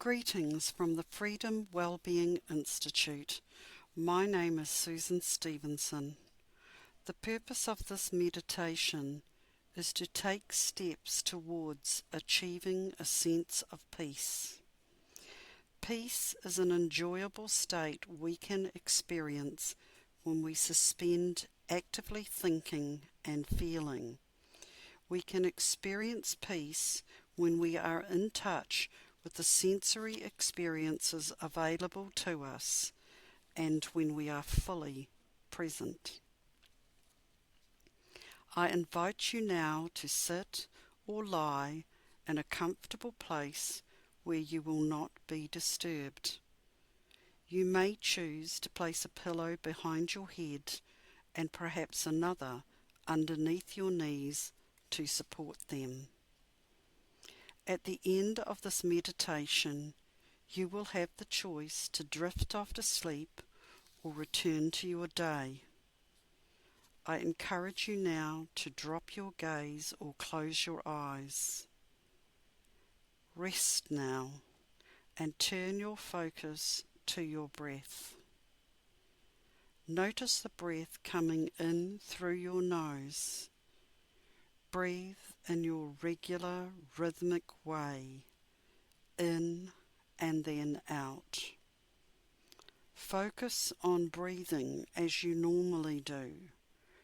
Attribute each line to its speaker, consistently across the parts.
Speaker 1: Greetings from the FREEDOM Wellbeing Institute. My name is Susan Stevenson. The purpose of this meditation is to take steps towards achieving a sense of peace. Peace is an enjoyable state we can experience when we suspend actively thinking and feeling. We can experience peace when we are in touch with the sensory experiences available to us and when we are fully present. I invite you now to sit or lie in a comfortable place where you will not be disturbed. You may choose to place a pillow behind your head and perhaps another underneath your knees to support them. At the end of this meditation, you will have the choice to drift off to sleep or return to your day. I encourage you now to drop your gaze or close your eyes. Rest now and turn your focus to your breath. Notice the breath coming in through your nose. Breathe in your regular rhythmic way, in and then out. Focus on breathing as you normally do,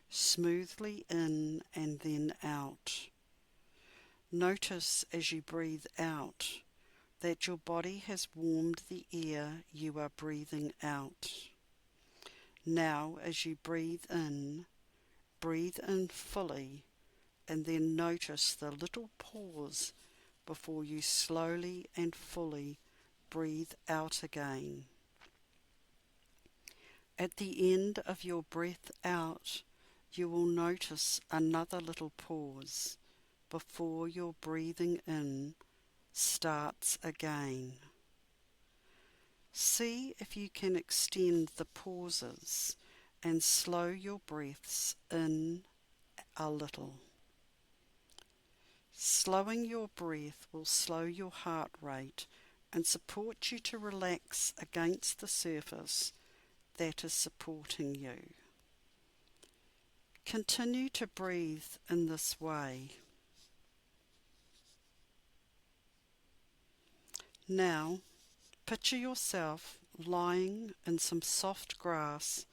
Speaker 1: smoothly in and then out. Notice as you breathe out that your body has warmed the air you are breathing out. Now as you breathe in fully, and then notice the little pause before you slowly and fully breathe out again. At the end of your breath out, you will notice another little pause before your breathing in starts again. See if you can extend the pauses and slow your breaths in a little. Slowing your breath will slow your heart rate and support you to relax against the surface that is supporting you. Continue to breathe in this way. Now, picture yourself lying in some soft grass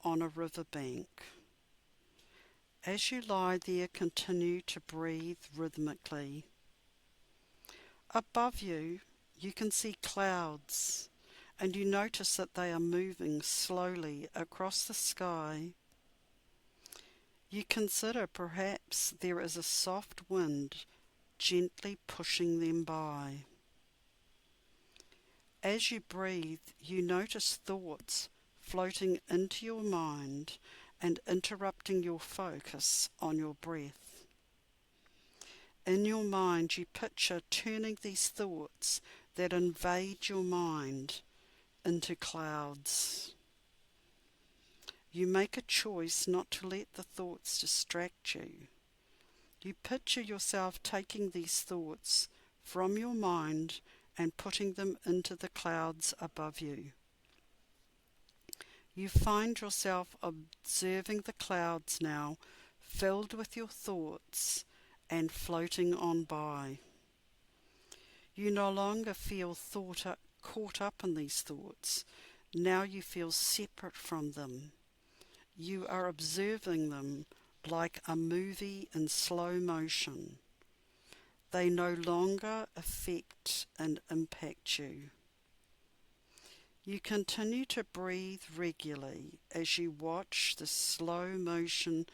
Speaker 1: on a riverbank. As you lie there, continue to breathe rhythmically. Above you, you can see clouds, and you notice that they are moving slowly across the sky. You consider perhaps there is a soft wind gently pushing them by. As you breathe, you notice thoughts floating into your mind and interrupting your focus on your breath. In your mind, you picture turning these thoughts that invade your mind into clouds. You make a choice not to let the thoughts distract you. You picture yourself taking these thoughts from your mind and putting them into the clouds above you. You find yourself observing the clouds now, filled with your thoughts and floating on by. You no longer feel caught up in these thoughts. Now you feel separate from them. You are observing them like a movie in slow motion. They no longer affect and impact you. You continue to breathe regularly as you watch the slow motion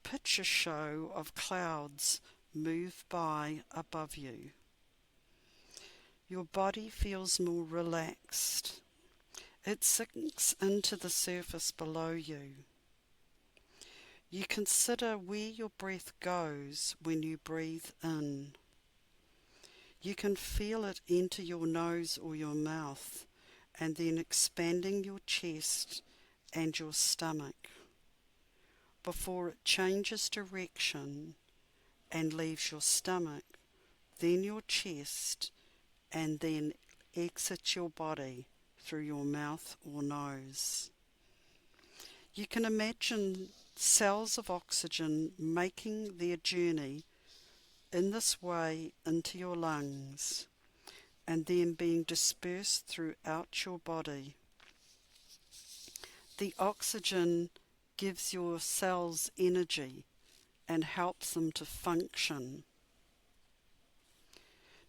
Speaker 1: picture show of clouds move by above you. Your body feels more relaxed. It sinks into the surface below you. You consider where your breath goes when you breathe in. You can feel it enter your nose or your mouth, and then expanding your chest and your stomach before it changes direction and leaves your stomach, then your chest, and then exit your body through your mouth or nose. You can imagine cells of oxygen making their journey in this way into your lungs and then being dispersed throughout your body. The oxygen gives your cells energy and helps them to function.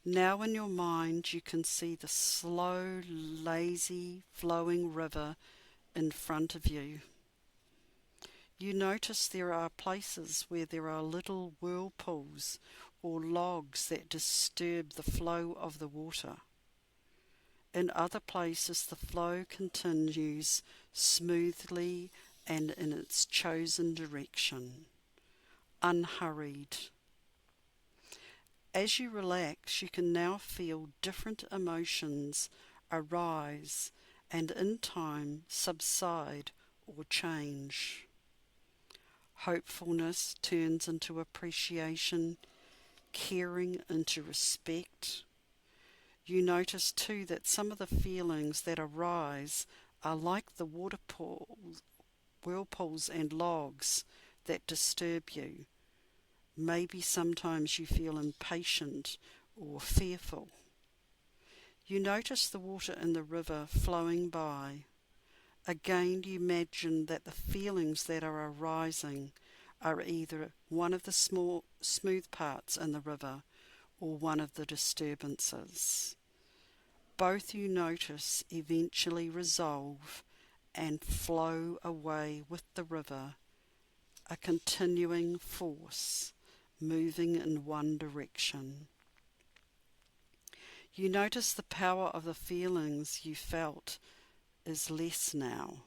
Speaker 1: Now in your mind you can see the slow, lazy, flowing river in front of you. You notice there are places where there are little whirlpools or logs that disturb the flow of the water. In other places the flow continues smoothly and in its chosen direction, unhurried. As you relax, you can now feel different emotions arise and in time subside or change. Hopefulness turns into appreciation, caring into respect. You notice too that some of the feelings that arise are like the whirlpools and logs that disturb you. Maybe sometimes you feel impatient or fearful. You notice the water in the river flowing by. Again, you imagine that the feelings that are arising are either one of the small, smooth parts in the river or one of the disturbances. Both you notice eventually resolve and flow away with the river, a continuing force moving in one direction. You notice the power of the feelings you felt is less now,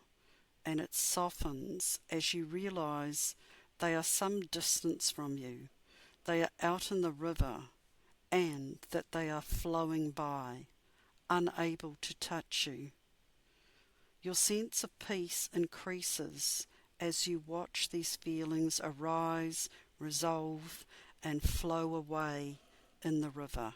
Speaker 1: and it softens as you realize they are some distance from you. They are out in the river and that they are flowing by, unable to touch you. Your sense of peace increases as you watch these feelings arise, resolve, and flow away in the river.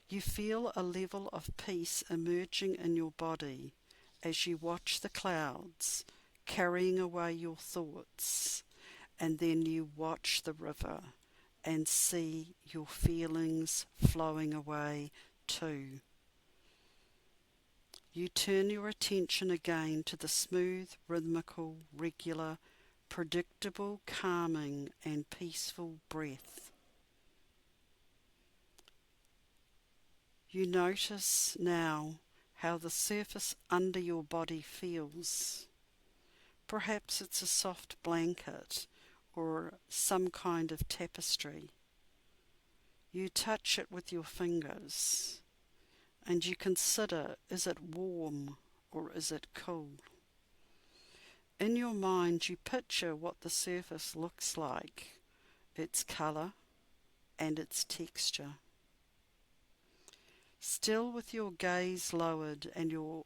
Speaker 1: You feel a level of peace emerging in your body as you watch the clouds carrying away your thoughts, and then you watch the river and see your feelings flowing away too. You turn your attention again to the smooth, rhythmical, regular, predictable, calming and peaceful breath. You notice now how the surface under your body feels. Perhaps it's a soft blanket or some kind of tapestry. You touch it with your fingers and you consider, is it warm or is it cool? In your mind you picture what the surface looks like, its colour and its texture. Still with your gaze lowered and your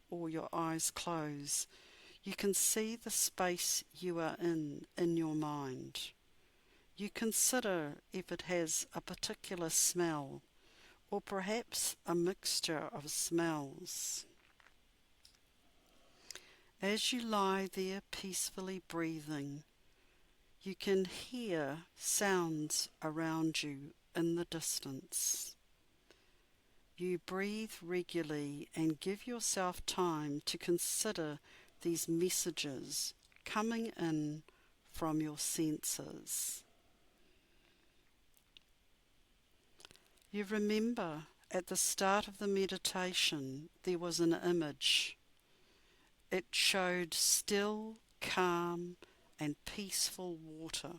Speaker 1: eyes closed, you can see the space you are in your mind. You consider if it has a particular smell, or perhaps a mixture of smells. As you lie there peacefully breathing, you can hear sounds around you in the distance. You breathe regularly and give yourself time to consider these messages coming in from your senses. You remember at the start of the meditation there was an image. It showed still, calm and peaceful water.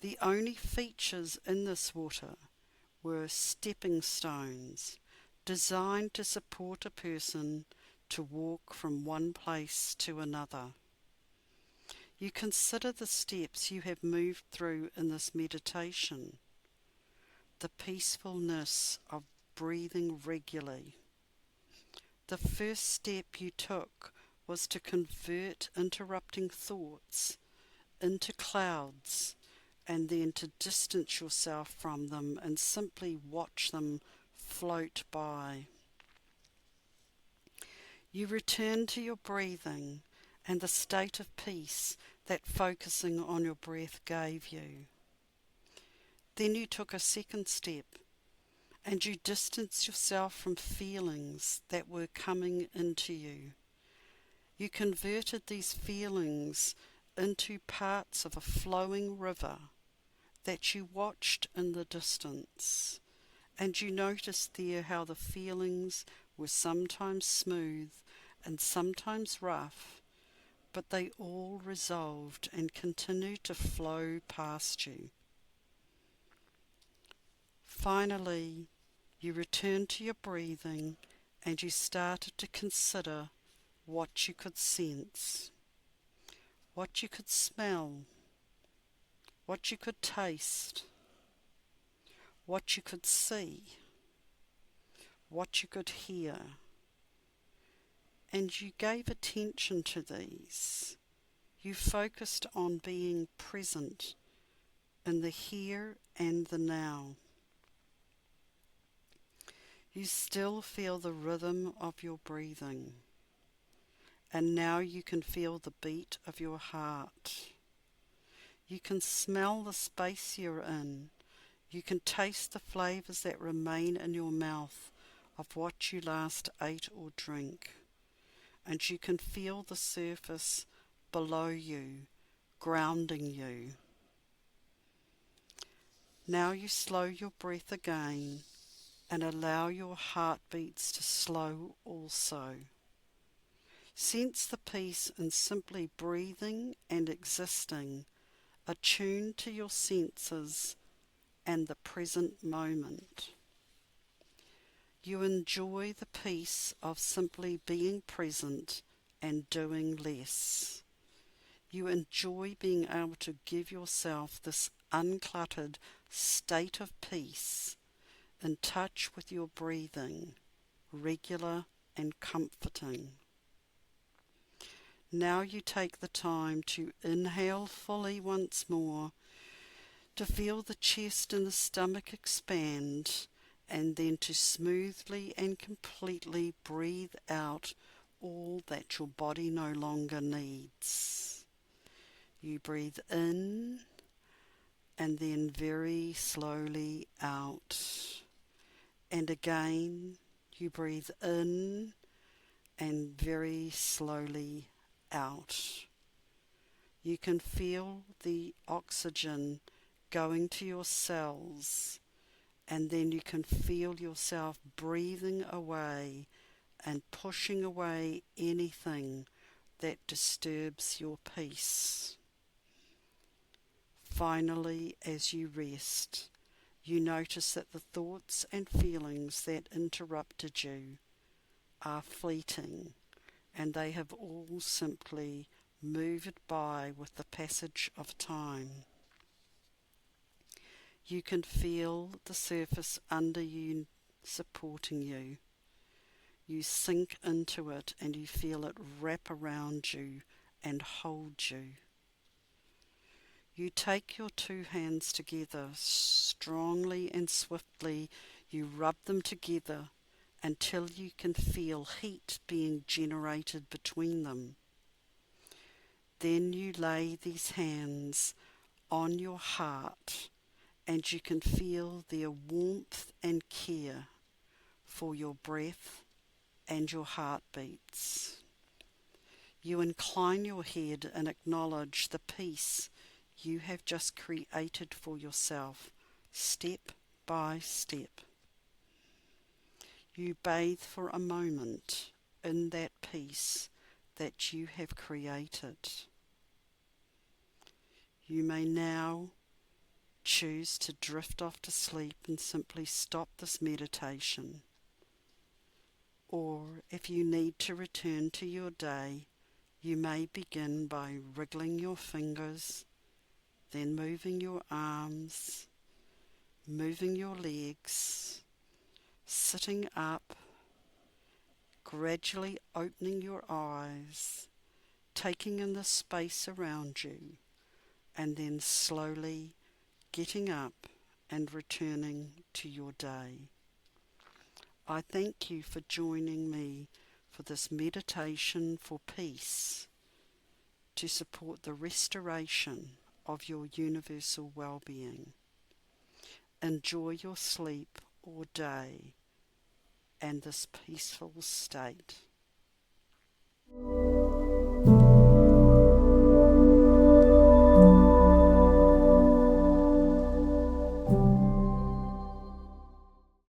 Speaker 1: The only features in this water were stepping stones designed to support a person to walk from one place to another. You consider the steps you have moved through in this meditation, the peacefulness of breathing regularly. The first step you took was to convert interrupting thoughts into clouds and then to distance yourself from them and simply watch them float by. You return to your breathing and the state of peace that focusing on your breath gave you. Then you took a second step and you distanced yourself from feelings that were coming into you. You converted these feelings into parts of a flowing river that you watched in the distance, and you noticed there how the feelings were sometimes smooth and sometimes rough, but they all resolved and continued to flow past you. Finally, you returned to your breathing and you started to consider what you could sense, what you could smell, what you could taste, what you could see, what you could hear, and you gave attention to these. You focused on being present in the here and the now. You still feel the rhythm of your breathing, and now you can feel the beat of your heart. You can smell the space you're in. You can taste the flavours that remain in your mouth of what you last ate or drank, and you can feel the surface below you, grounding you. Now you slow your breath again and allow your heartbeats to slow also. Sense the peace in simply breathing and existing, attuned to your senses and the present moment. You enjoy the peace of simply being present and doing less. You enjoy being able to give yourself this uncluttered state of peace, in touch with your breathing, regular and comforting. Now you take the time to inhale fully once more, to feel the chest and the stomach expand, and then to smoothly and completely breathe out all that your body no longer needs. You breathe in and then very slowly out. And again, you breathe in and very slowly out. You can feel the oxygen going to your cells, and then you can feel yourself breathing away and pushing away anything that disturbs your peace. Finally, as you rest, you notice that the thoughts and feelings that interrupted you are fleeting, and they have all simply moved by with the passage of time. You can feel the surface under you supporting you. You sink into it and you feel it wrap around you and hold you. You take your two hands together strongly and swiftly. You rub them together until you can feel heat being generated between them. Then you lay these hands on your heart and you can feel their warmth and care for your breath and your heartbeats. You incline your head and acknowledge the peace you have just created for yourself, step by step. You bathe for a moment in that peace that you have created. You may now choose to drift off to sleep and simply stop this meditation. Or if you need to return to your day, you may begin by wriggling your fingers, then moving your arms, moving your legs, sitting up, gradually opening your eyes, taking in the space around you, and then slowly getting up and returning to your day. I thank you for joining me for this meditation for peace to support the restoration of your universal well-being. Enjoy your sleep or day and this peaceful state.